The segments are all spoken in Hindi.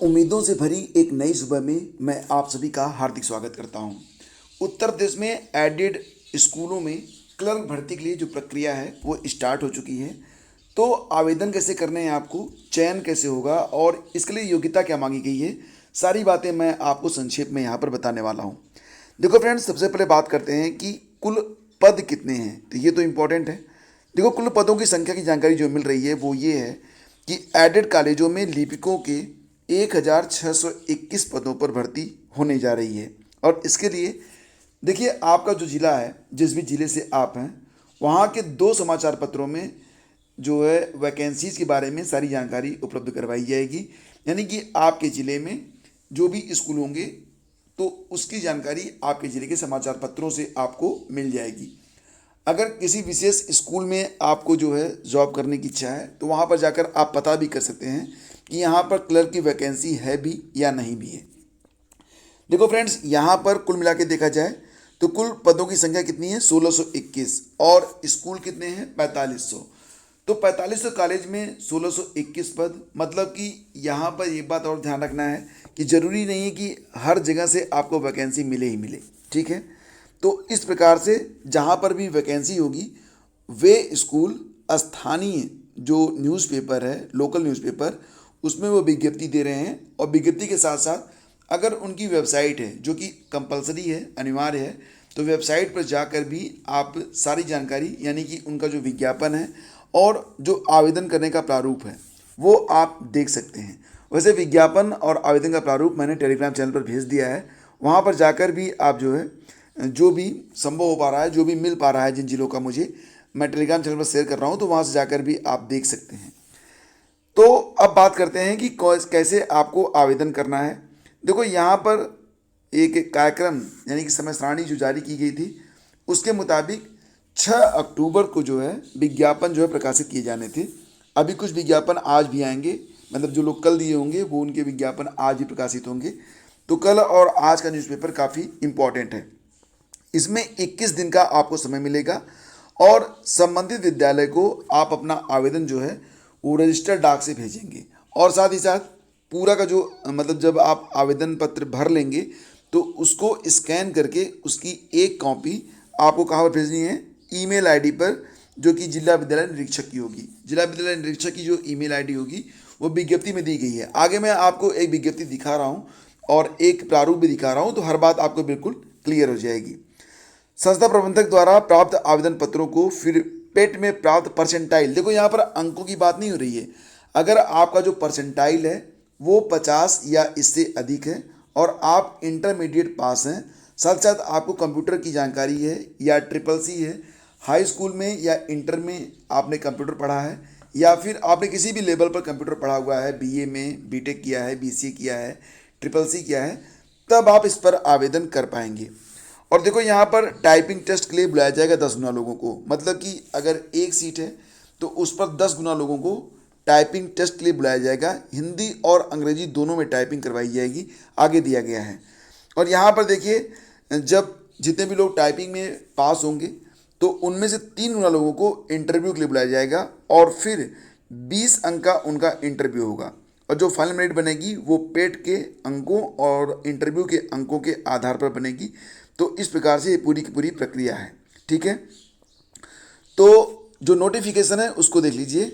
उम्मीदों से भरी एक नई सुबह में मैं आप सभी का हार्दिक स्वागत करता हूं। उत्तर प्रदेश में एडेड स्कूलों में क्लर्क भर्ती के लिए जो प्रक्रिया है वो स्टार्ट हो चुकी है। तो आवेदन कैसे करने हैं, आपको चयन कैसे होगा और इसके लिए योग्यता क्या मांगी गई है, सारी बातें मैं आपको संक्षेप में यहाँ पर बताने वाला हूँ। देखो फ्रेंड्स, सबसे पहले बात करते हैं कि कुल पद कितने हैं। तो ये तो इम्पोर्टेंट है। देखो, कुल पदों की संख्या की जानकारी जो मिल रही है वो ये है कि एडेड कॉलेजों में लिपिकों के 1621 पदों पर भर्ती होने जा रही है। और इसके लिए देखिए, आपका जो ज़िला है, जिस भी ज़िले से आप हैं, वहाँ के 2 समाचार पत्रों में जो है वैकेंसीज़ के बारे में सारी जानकारी उपलब्ध करवाई जाएगी। यानी कि आपके ज़िले में जो भी स्कूल होंगे तो उसकी जानकारी आपके ज़िले के समाचार पत्रों से आपको मिल जाएगी। अगर किसी विशेष स्कूल में आपको जो है जॉब करने की इच्छा है तो वहाँ पर जाकर आप पता भी कर सकते हैं कि यहाँ पर क्लर्क की वैकेंसी है भी या नहीं भी है। देखो फ्रेंड्स, यहाँ पर कुल मिला के देखा जाए तो कुल पदों की संख्या कितनी है, 1621, और स्कूल कितने हैं, 4500। तो 4500 कॉलेज में 1621 पद, मतलब कि यहाँ पर ये बात और ध्यान रखना है कि ज़रूरी नहीं है कि हर जगह से आपको वैकेंसी मिले ही मिले, ठीक है। तो इस प्रकार से जहाँ पर भी वैकेंसी होगी वे स्कूल स्थानीय जो न्यूज़पेपर है, लोकल न्यूज़पेपर, उसमें वो विज्ञप्ति दे रहे हैं। और विज्ञप्ति के साथ साथ अगर उनकी वेबसाइट है जो कि कंपलसरी है, अनिवार्य है, तो वेबसाइट पर जाकर भी आप सारी जानकारी, यानी कि उनका जो विज्ञापन है और जो आवेदन करने का प्रारूप है वो आप देख सकते हैं। वैसे विज्ञापन और आवेदन का प्रारूप मैंने टेलीग्राम चैनल पर भेज दिया है। वहाँ पर जाकर भी आप जो है, जो भी संभव हो पा रहा है, जो भी मिल पा रहा है जिन जिलों का, मुझे मैं टेलीग्राम चैनल पर शेयर कर रहा हूँ, तो वहाँ से जाकर भी आप देख सकते हैं। तो अब बात करते हैं कि कैसे आपको आवेदन करना है। देखो, यहाँ पर एक कार्यक्रम यानी कि समय सारणी जो जारी की गई थी उसके मुताबिक 6 अक्टूबर को जो है विज्ञापन जो है प्रकाशित किए जाने थे। अभी कुछ विज्ञापन आज भी आएंगे, मतलब जो लोग कल दिए होंगे वो उनके विज्ञापन आज भी प्रकाशित होंगे। तो कल और आज का न्यूज़पेपर काफ़ी इम्पॉर्टेंट है। इसमें 21 दिन का आपको समय मिलेगा और संबंधित विद्यालय को आप अपना आवेदन जो है वो रजिस्टर्ड डाक से भेजेंगे। और साथ ही साथ पूरा का जो, मतलब जब आप आवेदन पत्र भर लेंगे तो उसको स्कैन करके उसकी एक कॉपी आपको कहाँ पर भेजनी है, ईमेल आईडी पर, जो कि जिला विद्यालय निरीक्षक की होगी। जिला विद्यालय निरीक्षक की जो ईमेल आईडी होगी वो विज्ञप्ति में दी गई है। आगे मैं आपको एक विज्ञप्ति दिखा रहा हूँ और एक प्रारूप भी दिखा रहा हूँ, तो हर बात आपको बिल्कुल क्लियर हो जाएगी। संस्था प्रबंधक द्वारा प्राप्त आवेदन पत्रों को फिर पेट में प्राप्त परसेंटाइल, देखो यहाँ पर अंकों की बात नहीं हो रही है। अगर आपका जो परसेंटाइल है वो 50 या इससे अधिक है और आप इंटरमीडिएट पास हैं, साथ साथ आपको कंप्यूटर की जानकारी है या ट्रिपल सी है, हाई स्कूल में या इंटर में आपने कंप्यूटर पढ़ा है, या फिर आपने किसी भी लेवल पर कंप्यूटर पढ़ा हुआ है, बीए में बीटेक किया है, बीसीए किया है, ट्रिपल सी किया है, तब आप इस पर आवेदन कर पाएंगे। और देखो, यहाँ पर टाइपिंग टेस्ट के लिए बुलाया जाएगा 10 गुना लोगों को, मतलब कि अगर एक सीट है तो उस पर 10 गुना लोगों को टाइपिंग टेस्ट के लिए बुलाया जाएगा। हिंदी और अंग्रेजी दोनों में टाइपिंग करवाई जाएगी, आगे दिया गया है। और यहाँ पर देखिए, जब जितने भी लोग टाइपिंग में पास होंगे तो उनमें से 3 गुना लोगों को इंटरव्यू के लिए बुलाया जाएगा और फिर 20 अंक का उनका इंटरव्यू होगा। और जो फाइनल मेरिट बनेगी वो पेट के अंकों और इंटरव्यू के अंकों के आधार पर बनेगी। तो इस प्रकार से ये पूरी की पूरी प्रक्रिया है, ठीक है। तो जो नोटिफिकेशन है उसको देख लीजिए।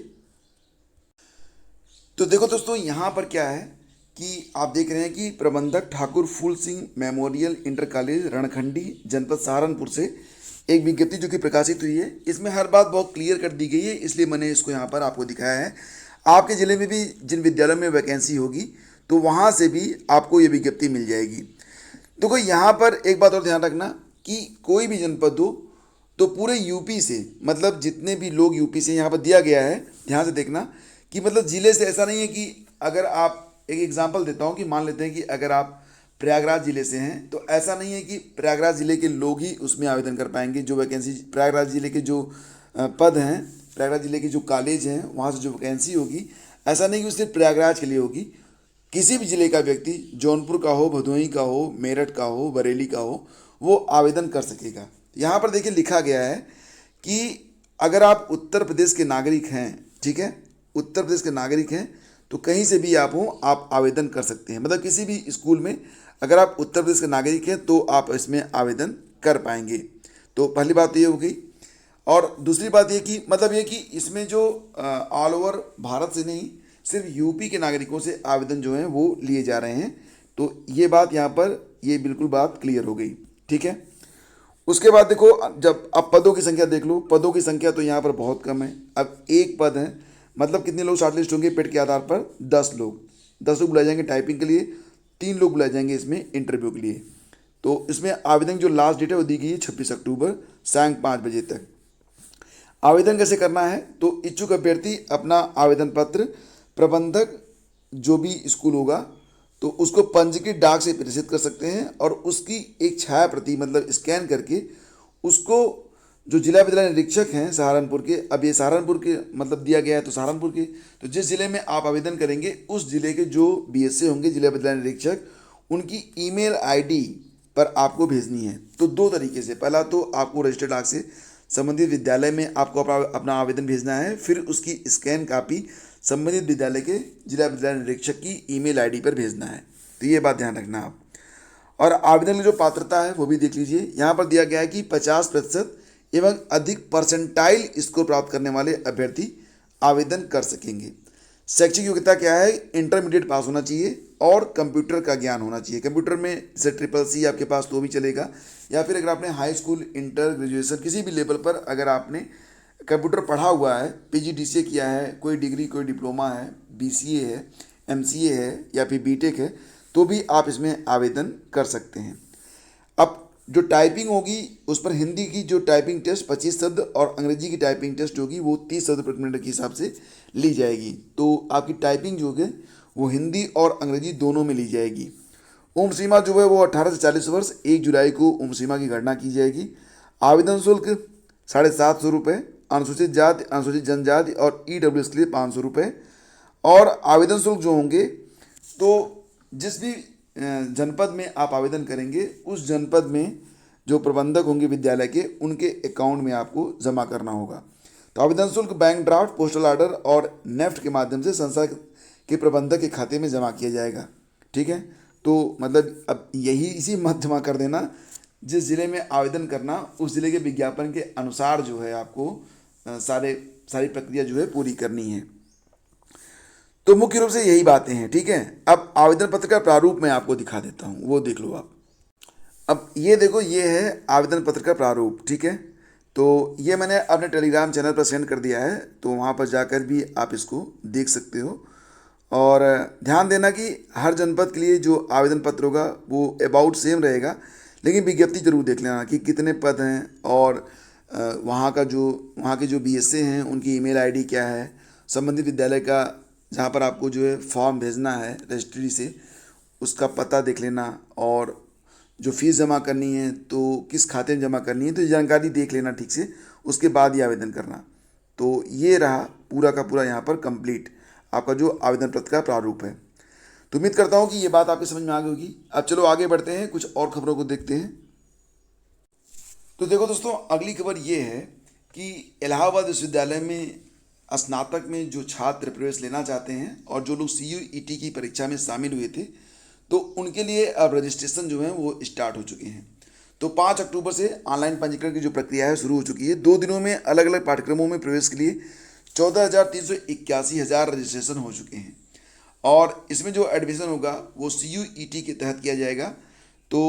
तो देखो दोस्तों, यहाँ पर क्या है कि आप देख रहे हैं कि प्रबंधक ठाकुर फूल सिंह मेमोरियल इंटर कॉलेज रणखंडी जनपद सहारनपुर से एक विज्ञप्ति जो कि प्रकाशित हुई है, इसमें हर बात बहुत क्लियर कर दी गई है, इसलिए मैंने इसको यहाँ पर आपको दिखाया है। आपके ज़िले में भी जिन विद्यालयों में वैकेंसी होगी तो वहाँ से भी आपको ये विज्ञप्ति मिल जाएगी। देखो, यहाँ पर एक बात और ध्यान रखना कि कोई भी जनपद हो तो पूरे यूपी से, मतलब जितने भी लोग यूपी से यहाँ पर दिया गया है, ध्यान से देखना कि मतलब ज़िले से ऐसा नहीं है कि अगर आप, एक एग्जांपल देता हूँ कि मान लेते हैं कि अगर आप प्रयागराज ज़िले से हैं तो ऐसा नहीं है कि प्रयागराज ज़िले के लोग ही उसमें आवेदन कर पाएंगे। जो वैकेंसी प्रयागराज ज़िले के जो पद हैं, प्रयागराज ज़िले के जो कॉलेज हैं, वहाँ से जो वैकेंसी होगी, ऐसा नहीं कि वो सिर्फ प्रयागराज के लिए होगी। किसी भी ज़िले का व्यक्ति, जौनपुर का हो, भदोही का हो, मेरठ का हो, बरेली का हो, वो आवेदन कर सकेगा। यहाँ पर देखिए लिखा गया है कि अगर आप उत्तर प्रदेश के नागरिक हैं, ठीक है, उत्तर प्रदेश के नागरिक हैं, तो कहीं से भी आप हो, आप आवेदन कर सकते हैं। मतलब किसी भी स्कूल में अगर आप उत्तर प्रदेश के नागरिक हैं तो आप इसमें आवेदन कर पाएंगे। तो पहली बात तो ये हो गई। और दूसरी बात ये कि मतलब ये कि इसमें जो ऑल ओवर भारत से नहीं, सिर्फ यूपी के नागरिकों से आवेदन जो हैं वो लिए जा रहे हैं। तो ये बात यहाँ पर ये बिल्कुल बात क्लियर हो गई, ठीक है। उसके बाद देखो, जब अब पदों की संख्या देख लो, पदों की संख्या तो यहाँ पर बहुत कम है। अब एक पद है, मतलब कितने लोग शॉर्टलिस्ट होंगे पेड के आधार पर? 10 लोग। 10 लोग बुलाए जाएंगे टाइपिंग के लिए, 3 लोग बुलाए जाएंगे इसमें इंटरव्यू के लिए। तो इसमें आवेदन जो लास्ट डेट है वो दी गई है 26 अक्टूबर सांय 5 बजे तक। आवेदन कैसे करना है? तो इच्छुक अभ्यर्थी अपना आवेदन पत्र प्रबंधक जो भी स्कूल होगा तो उसको पंजीकृत डाक से प्रेषित कर सकते हैं, और उसकी एक छाया प्रति मतलब स्कैन करके उसको जो जिला विद्यालय निरीक्षक हैं सहारनपुर के, अब ये सहारनपुर के मतलब दिया गया है तो सहारनपुर के, तो जिस जिले में आप आवेदन करेंगे उस जिले के जो बीएसए होंगे जिला विद्यालय निरीक्षक, उनकी ईमेल आईडी पर आपको भेजनी है। तो 2 तरीके से, पहला तो आपको रजिस्टर्ड डाक से संबंधित विद्यालय में आपको अपना आवेदन भेजना है, फिर उसकी स्कैन कापी संबंधित विद्यालय के जिला विद्यालय निरीक्षक की ईमेल आईडी पर भेजना है। तो ये बात ध्यान रखना आप। और आवेदन की जो पात्रता है वो भी देख लीजिए। यहाँ पर दिया गया है कि 50% एवं अधिक परसेंटाइल स्कोर प्राप्त करने वाले अभ्यर्थी आवेदन कर सकेंगे। शैक्षिक योग्यता क्या है? इंटरमीडिएट पास होना चाहिए और कंप्यूटर का ज्ञान होना चाहिए। कंप्यूटर में जैसे CCC आपके पास तो भी चलेगा, या फिर अगर आपने हाई स्कूल, इंटर, ग्रेजुएशन किसी भी लेवल पर अगर आपने कंप्यूटर पढ़ा हुआ है, PGDCA किया है, कोई डिग्री कोई डिप्लोमा है, BCA है, MCA है या फिर BTech है, तो भी आप इसमें आवेदन कर सकते हैं। अब जो टाइपिंग होगी उस पर हिंदी की जो टाइपिंग टेस्ट 25 शब्द और अंग्रेजी की टाइपिंग टेस्ट होगी वो 30 शब्द प्रति मिनट के हिसाब से ली जाएगी। तो आपकी टाइपिंग जो है वो हिंदी और अंग्रेजी दोनों में ली जाएगी। उम्र सीमा जो है वो 18 से 40 वर्ष, 1 जुलाई को उम्र सीमा की गणना की जाएगी। आवेदन शुल्क 750 रुपये, अनुसूचित जाति, अनुसूचित जनजाति और EWS के लिए 500 रुपये। और आवेदन शुल्क जो होंगे तो जिस भी जनपद में आप आवेदन करेंगे उस जनपद में जो प्रबंधक होंगे विद्यालय के, उनके अकाउंट में आपको जमा करना होगा। तो आवेदन शुल्क बैंक ड्राफ्ट, पोस्टल ऑर्डर और नेफ्ट के माध्यम से संस्था के प्रबंधक के खाते में जमा किया जाएगा, ठीक है। तो मतलब अब यही इसी मत जमा कर देना, जिस ज़िले में आवेदन करना उस ज़िले के विज्ञापन के अनुसार जो है आपको सारी प्रक्रिया जो है पूरी करनी है। तो मुख्य रूप से यही बातें हैं, ठीक है। अब आवेदन पत्र का प्रारूप मैं आपको दिखा देता हूँ, वो देख लो आप। अब ये देखो, ये है आवेदन पत्र का प्रारूप, ठीक है। तो ये मैंने अपने टेलीग्राम चैनल पर सेंड कर दिया है, तो वहाँ पर जाकर भी आप इसको देख सकते हो। और ध्यान देना कि हर जनपद के लिए जो आवेदन पत्र होगा वो अबाउट सेम रहेगा, लेकिन विज्ञप्ति जरूर देख लेना कि कितने पद हैं और वहाँ के जो BSA हैं उनकी ईमेल आईडी क्या है, संबंधित विद्यालय का जहाँ पर आपको जो है फॉर्म भेजना है रजिस्ट्री से उसका पता देख लेना, और जो फीस जमा करनी है तो किस खाते में जमा करनी है तो ये जानकारी देख लेना ठीक से, उसके बाद ही आवेदन करना। तो ये रहा पूरा का पूरा यहाँ पर कंप्लीट आपका जो आवेदन पत्र का प्रारूप है। तो उम्मीद करता हूँ कि ये बात आपकी समझ में आ गई होगी। अब चलो आगे बढ़ते हैं, कुछ और खबरों को देखते हैं। तो देखो दोस्तों, अगली खबर ये है कि इलाहाबाद विश्वविद्यालय में स्नातक में जो छात्र प्रवेश लेना चाहते हैं और जो लोग CUET की परीक्षा में शामिल हुए थे तो उनके लिए अब रजिस्ट्रेशन जो है वो स्टार्ट हो चुके हैं। तो 5 अक्टूबर से ऑनलाइन पंजीकरण की जो प्रक्रिया है शुरू हो चुकी है। 2 दिनों में अलग अलग पाठ्यक्रमों में प्रवेश के लिए 14,381 रजिस्ट्रेशन हो चुके हैं, और इसमें जो एडमिशन होगा वो CUET के तहत किया जाएगा। तो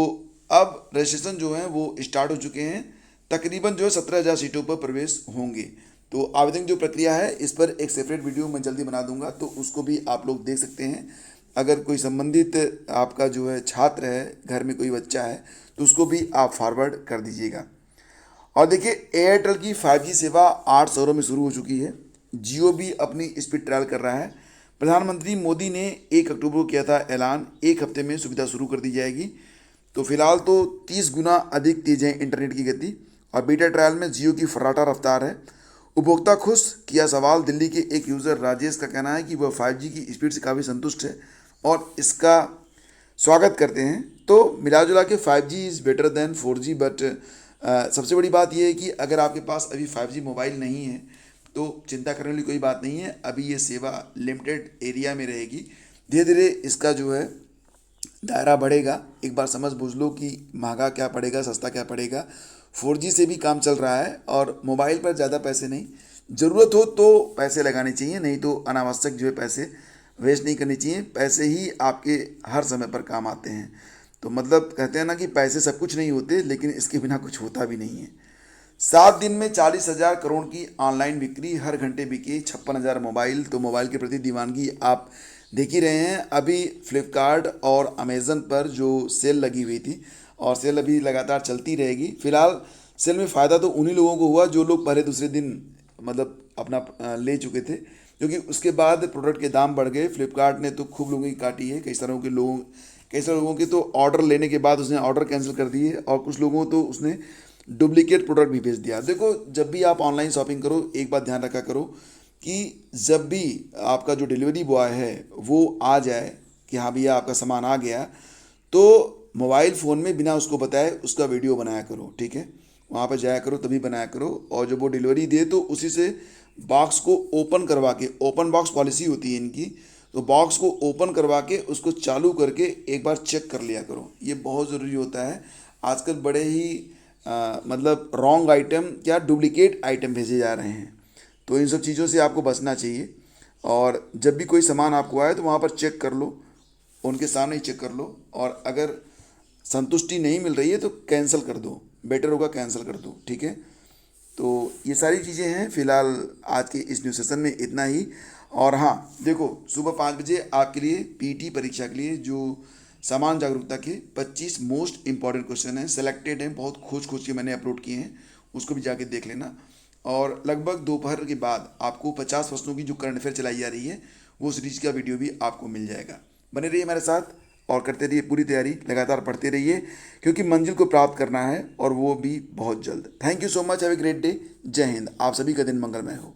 अब रजिस्ट्रेशन जो है वो स्टार्ट हो चुके हैं। तकरीबन जो है 17,000 सीटों पर प्रवेश होंगे। तो आवेदन जो प्रक्रिया है इस पर एक सेपरेट वीडियो मैं जल्दी बना दूंगा, तो उसको भी आप लोग देख सकते हैं। अगर कोई संबंधित आपका जो है छात्र है, घर में कोई बच्चा है, तो उसको भी आप फॉरवर्ड कर दीजिएगा। और देखिए, एयरटेल की 5G सेवा 8 शहरों में शुरू हो चुकी है। जियो भी अपनी स्पीड ट्रायल कर रहा है। प्रधानमंत्री मोदी ने 1 अक्टूबर को किया था ऐलान, 1 हफ्ते में सुविधा शुरू कर दी जाएगी। तो फिलहाल तो 30 गुना अधिक तेज है इंटरनेट की गति, और बीटा ट्रायल में जियो की फर्राटा रफ्तार है। उपभोक्ता खुश, किया सवाल। दिल्ली के एक यूज़र राजेश का कहना है कि वह 5G की स्पीड से काफ़ी संतुष्ट है और इसका स्वागत करते हैं। तो मिला जुला के 5G is better than 4G, but सबसे बड़ी बात यह है कि अगर आपके पास अभी 5G मोबाइल नहीं है तो चिंता करने वाली कोई बात नहीं है। अभी ये सेवा लिमिटेड एरिया में रहेगी, धीरे धीरे इसका जो है दायरा बढ़ेगा। एक बार समझ बूझ लो कि महंगा क्या पड़ेगा, सस्ता क्या पड़ेगा। 4G से भी काम चल रहा है और मोबाइल पर ज़्यादा पैसे नहीं, ज़रूरत हो तो पैसे लगाने चाहिए, नहीं तो अनावश्यक जो है पैसे वेस्ट नहीं करने चाहिए। पैसे ही आपके हर समय पर काम आते हैं। तो मतलब कहते हैं ना कि पैसे सब कुछ नहीं होते, लेकिन इसके बिना कुछ होता भी नहीं है। 7 दिन में 40,000 करोड़ की ऑनलाइन बिक्री, हर घंटे बिके 56,000 मोबाइल। तो मोबाइल के प्रति दीवानगी आप देख ही रहे हैं। अभी फ्लिपकार्ट और अमेज़न पर जो सेल लगी हुई थी, और सेल अभी लगातार चलती रहेगी। फिलहाल सेल में फ़ायदा तो उन्हीं लोगों को हुआ जो लोग पहले दूसरे दिन मतलब अपना ले चुके थे, क्योंकि उसके बाद प्रोडक्ट के दाम बढ़ गए। फ्लिपकार्ट ने तो खूब लोगों की काटी है। कई सारे लोगों के तो ऑर्डर लेने के बाद उसने ऑर्डर कैंसिल कर दिए, और कुछ लोगों तो उसने डुप्लीकेट प्रोडक्ट भी भेज दिया। देखो, जब भी आप ऑनलाइन शॉपिंग करो, एक बात ध्यान रखा करो कि जब भी आपका जो डिलीवरी बॉय है वो आ जाए कि हाँ भैया आपका सामान आ गया, तो मोबाइल फ़ोन में बिना उसको बताए उसका वीडियो बनाया करो, ठीक है। वहाँ पर जाया करो, तभी बनाया करो। और जब वो डिलीवरी दे तो उसी से बॉक्स को ओपन करवा के, ओपन बॉक्स पॉलिसी होती है इनकी, तो बॉक्स को ओपन करवा के उसको चालू करके एक बार चेक कर लिया करो। ये बहुत ज़रूरी होता है। आजकल बड़े ही मतलब रॉन्ग आइटम या डुप्लीकेट आइटम भेजे जा रहे हैं, तो इन सब चीज़ों से आपको बचना चाहिए। और जब भी कोई सामान आपको आए तो वहाँ पर चेक कर लो, उनके सामने ही चेक कर लो। और अगर संतुष्टि नहीं मिल रही है तो कैंसिल कर दो, बेटर होगा कैंसिल कर दो, ठीक है। तो ये सारी चीज़ें हैं फिलहाल आज के इस न्यूज़ सेशन में, इतना ही। और हाँ देखो, सुबह 5 बजे आपके लिए पीटी परीक्षा के लिए जो समान जागरूकता के 25 मोस्ट इंपॉर्टेंट क्वेश्चन हैं, सेलेक्टेड हैं, बहुत खोज खोज के मैंने अपलोड किए हैं, उसको भी जाके देख लेना। और लगभग दोपहर के बाद आपको 50 प्रश्नों की जो करंट अफेयर चलाई जा रही है, वो सीरीज का वीडियो भी आपको मिल जाएगा। बने रहिए हमारे साथ और करते रहिए पूरी तैयारी, लगातार पढ़ते रहिए, क्योंकि मंजिल को प्राप्त करना है और वो भी बहुत जल्द। Thank you so much, have a great day. जय हिंद। आप सभी का दिन मंगलमय हो।